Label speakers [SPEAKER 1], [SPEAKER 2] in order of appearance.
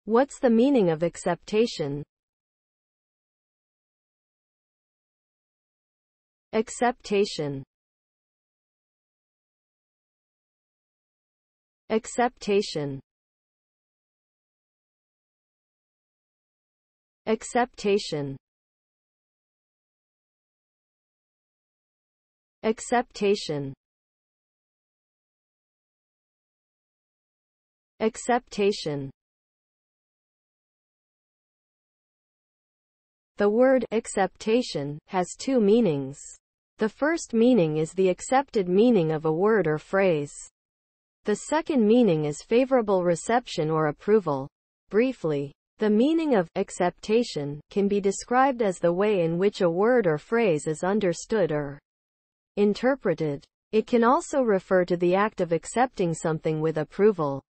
[SPEAKER 1] What's the meaning of acceptation? Acceptation. Acceptation. Acceptation. Acceptation. Acceptation. The word acceptation has two meanings. The first meaning is the accepted meaning of a word or phrase. The second meaning is favorable reception or approval. Briefly, the meaning of acceptation can be described as the way in which a word or phrase is understood or interpreted. It can also refer to the act of accepting something with approval.